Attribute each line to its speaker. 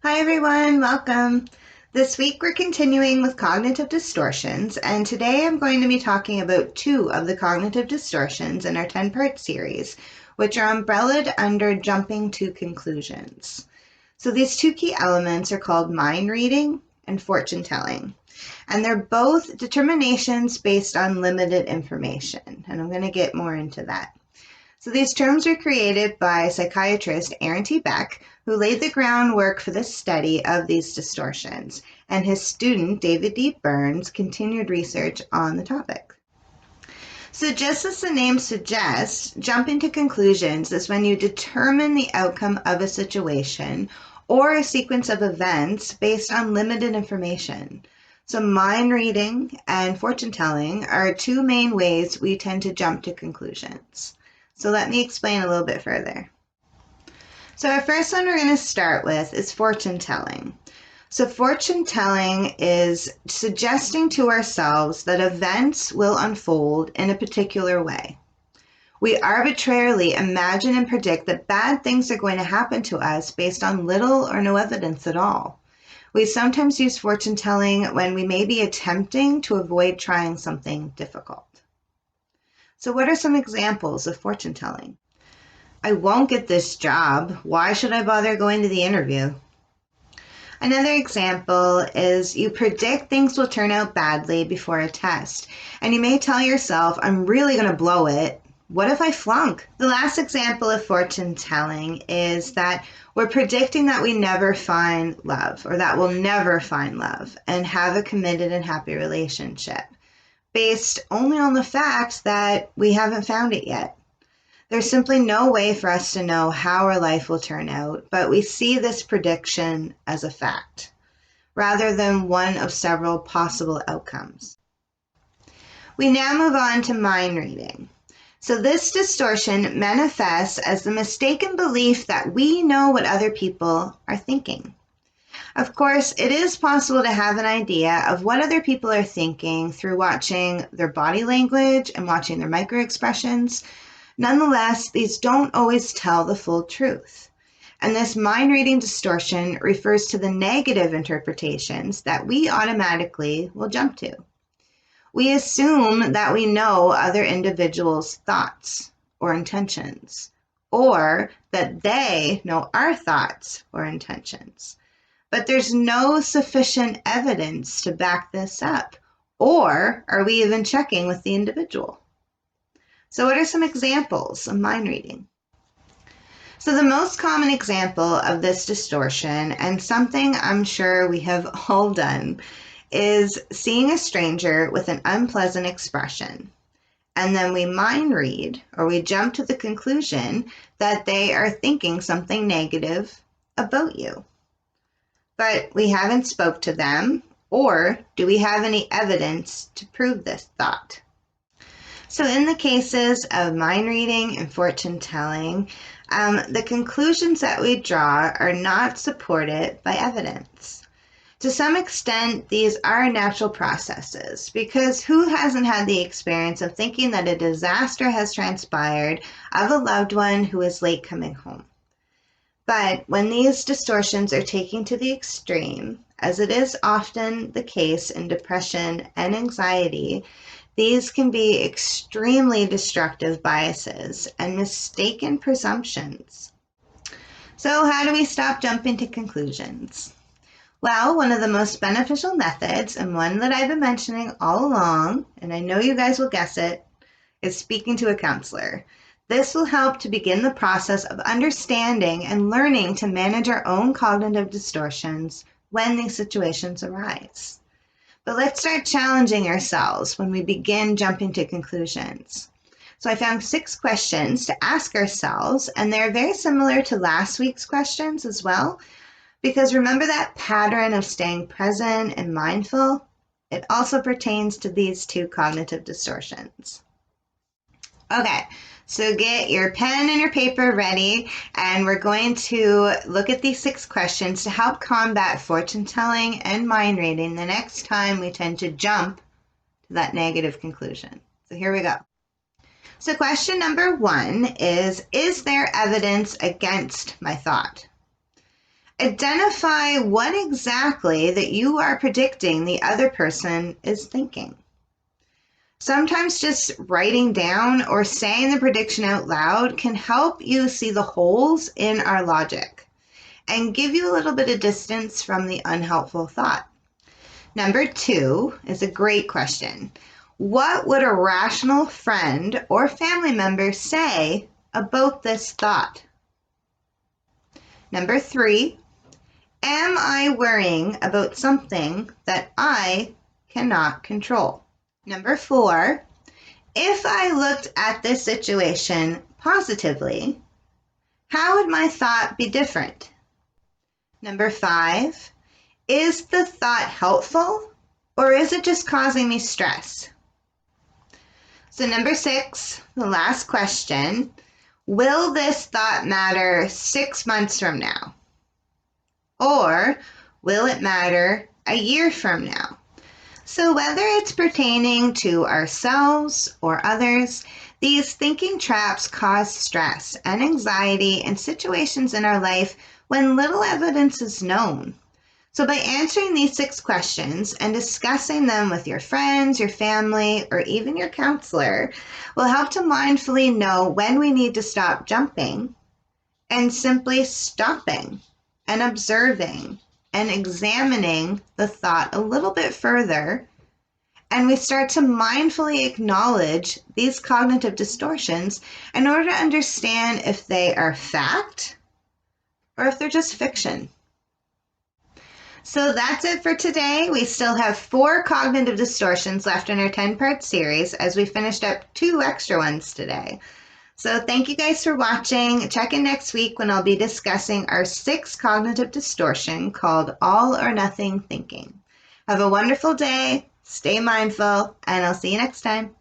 Speaker 1: Hi everyone, welcome. This week we're continuing with cognitive distortions, and today I'm going to be talking about two of the cognitive distortions in our 10-part series, which are umbrellaed under jumping to conclusions. So these two key elements are called mind reading and fortune telling, and they're both determinations based on limited information, and I'm going to get more into that. So these terms were created by psychiatrist Aaron T. Beck, who laid the groundwork for the study of these distortions, and his student, David D. Burns, continued research on the topic. So just as the name suggests, jumping to conclusions is when you determine the outcome of a situation or a sequence of events based on limited information. So mind reading and fortune telling are two main ways we tend to jump to conclusions. So let me explain a little bit further. So our first one we're going to start with is fortune telling. So fortune telling is suggesting to ourselves that events will unfold in a particular way. We arbitrarily imagine and predict that bad things are going to happen to us based on little or no evidence at all. We sometimes use fortune telling when we may be attempting to avoid trying something difficult. So what are some examples of fortune telling? I won't get this job. Why should I bother going to the interview? Another example is you predict things will turn out badly before a test, and you may tell yourself, I'm really going to blow it. What if I flunk? The last example of fortune telling is that we're predicting that we never find love, or that we'll never find love and have a committed and happy relationship, based only on the fact that we haven't found it yet. There's simply no way for us to know how our life will turn out, but we see this prediction as a fact, rather than one of several possible outcomes. We now move on to mind reading. So this distortion manifests as the mistaken belief that we know what other people are thinking. Of course, it is possible to have an idea of what other people are thinking through watching their body language and watching their microexpressions. Nonetheless, these don't always tell the full truth. And this mind reading distortion refers to the negative interpretations that we automatically will jump to. We assume that we know other individuals' thoughts or intentions, or that they know our thoughts or intentions. But there's no sufficient evidence to back this up, or are we even checking with the individual? So what are some examples of mind reading? So the most common example of this distortion, and something I'm sure we have all done, is seeing a stranger with an unpleasant expression. And then we mind read, or we jump to the conclusion that they are thinking something negative about you. But we haven't spoke to them, or do we have any evidence to prove this thought? So in the cases of mind reading and fortune telling, the conclusions that we draw are not supported by evidence. To some extent, these are natural processes, because who hasn't had the experience of thinking that a disaster has transpired of a loved one who is late coming home? But when these distortions are taken to the extreme, as it is often the case in depression and anxiety, these can be extremely destructive biases and mistaken presumptions. So how do we stop jumping to conclusions? Well, one of the most beneficial methods, and one that I've been mentioning all along, and I know you guys will guess it, is speaking to a counselor. This will help to begin the process of understanding and learning to manage our own cognitive distortions when these situations arise. But let's start challenging ourselves when we begin jumping to conclusions. So I found 6 questions to ask ourselves, and they're very similar to last week's questions as well, because remember that pattern of staying present and mindful? It also pertains to these two cognitive distortions. Okay, so get your pen and your paper ready, and we're going to look at these 6 questions to help combat fortune telling and mind reading the next time we tend to jump to that negative conclusion. So here we go. So question number 1 is there evidence against my thought? Identify what exactly that you are predicting the other person is thinking. Sometimes just writing down or saying the prediction out loud can help you see the holes in our logic and give you a little bit of distance from the unhelpful thought. Number 2 is a great question. What would a rational friend or family member say about this thought? Number 3, am I worrying about something that I cannot control? Number 4, if I looked at this situation positively, how would my thought be different? Number 5, is the thought helpful or is it just causing me stress? So number 6, the last question, will this thought matter 6 months from now? Or will it matter a year from now? So whether it's pertaining to ourselves or others, these thinking traps cause stress and anxiety in situations in our life when little evidence is known. So by answering these 6 questions and discussing them with your friends, your family, or even your counselor will help to mindfully know when we need to stop jumping and simply stopping and observing and examining the thought a little bit further. And we start to mindfully acknowledge these cognitive distortions in order to understand if they are fact or if they're just fiction. So that's it for today. We still have 4 cognitive distortions left in our 10-part series as we finished up 2 extra ones today. So thank you guys for watching. Check in next week when I'll be discussing our 6th cognitive distortion called all or nothing thinking. Have a wonderful day, stay mindful, and I'll see you next time.